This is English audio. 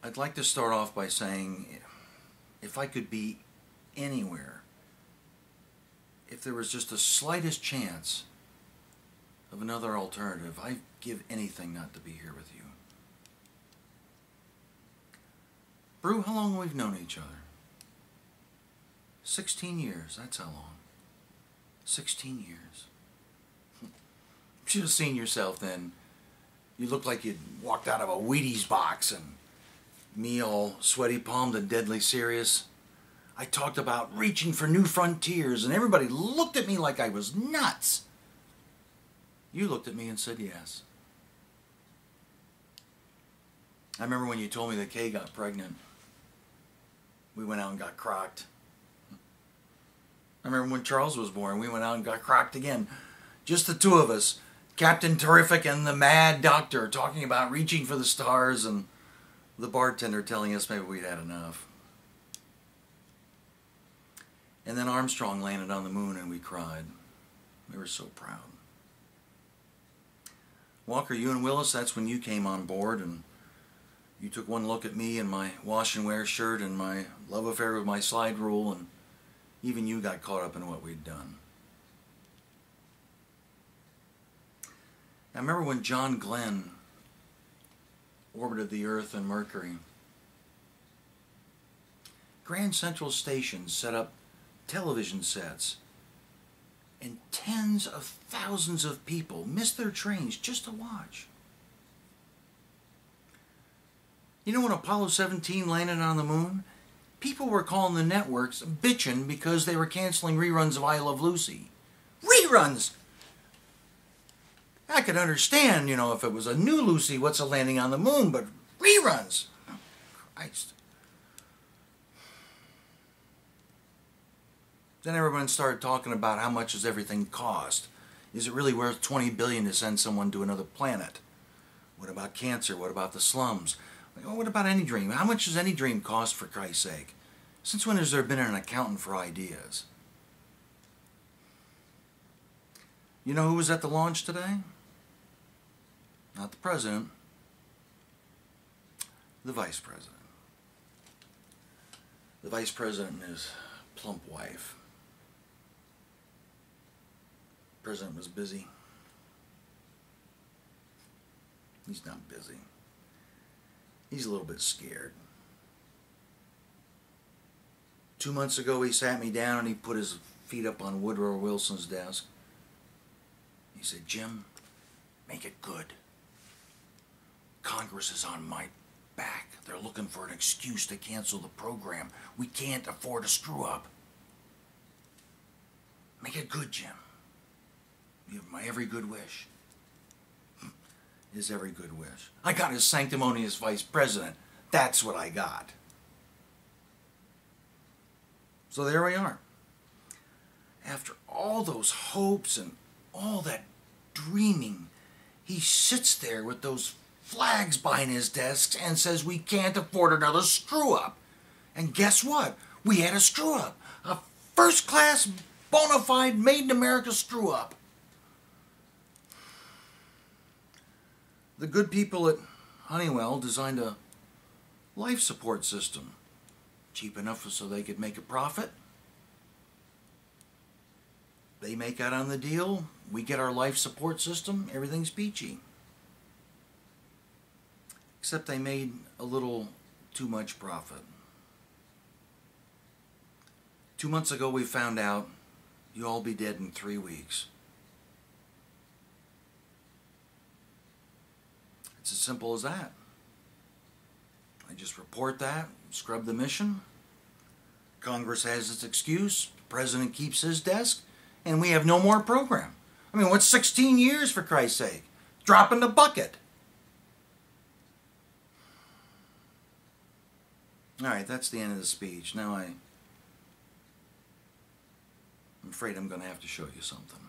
I'd like to start off by saying, if I could be anywhere, if there was just the slightest chance of another alternative, I'd give anything not to be here with you. Brew, how long we've known each other? 16 years, that's how long. 16 years. You should have seen yourself then. You looked like you'd walked out of a Wheaties box, and me all sweaty palmed and deadly serious. I talked about reaching for new frontiers, and everybody looked at me like I was nuts. You looked at me and said yes. I remember when you told me that Kay got pregnant. We went out and got crocked. I remember when Charles was born, we went out and got crocked again. Just the two of us, Captain Terrific and the Mad Doctor, talking about reaching for the stars, and the bartender telling us maybe we'd had enough. And then Armstrong landed on the moon and we cried. We were so proud. Walker, you and Willis, that's when you came on board, and you took one look at me and my wash and wear shirt and my love affair with my slide rule, and even you got caught up in what we'd done. I remember when John Glenn orbited the Earth and Mercury. Grand Central Station set up television sets, and tens of thousands of people missed their trains just to watch. You know, when Apollo 17 landed on the moon, people were calling the networks bitching because they were canceling reruns of I Love Lucy. Reruns! I could understand, you know, if it was a new Lucy, what's a landing on the moon, but reruns! Oh, Christ. Then everyone started talking about how much does everything cost. Is it really worth $20 billion to send someone to another planet? What about cancer? What about the slums? What about any dream? How much does any dream cost, for Christ's sake? Since when has there been an accountant for ideas? You know who was at the launch today? Not the president. The vice president. The vice president and his plump wife. The president was busy. He's not busy. He's a little bit scared. 2 months ago, he sat me down and he put his feet up on Woodrow Wilson's desk. He said, "Jim, make it good. Congress is on my back. They're looking for an excuse to cancel the program. We can't afford a screw-up. Make it good, Jim. You have my every good wish." His every good wish. I got his sanctimonious vice president. That's what I got. So there we are. After all those hopes and all that dreaming, he sits there with those flags behind his desk and says we can't afford another screw-up. And guess what? We had a screw-up. A first-class, bona fide, made-in-America screw-up. The good people at Honeywell designed a life support system. Cheap enough so they could make a profit. They make out on the deal. We get our life support system. Everything's peachy. Except they made a little too much profit. 2 months ago we found out you'll all be dead in 3 weeks. It's as simple as that. I just report that, scrub the mission. Congress has its excuse, the president keeps his desk, and we have no more program. I mean, what's 16 years, for Christ's sake? Drop in the bucket. All right, that's the end of the speech. Now I'm afraid I'm going to have to show you something.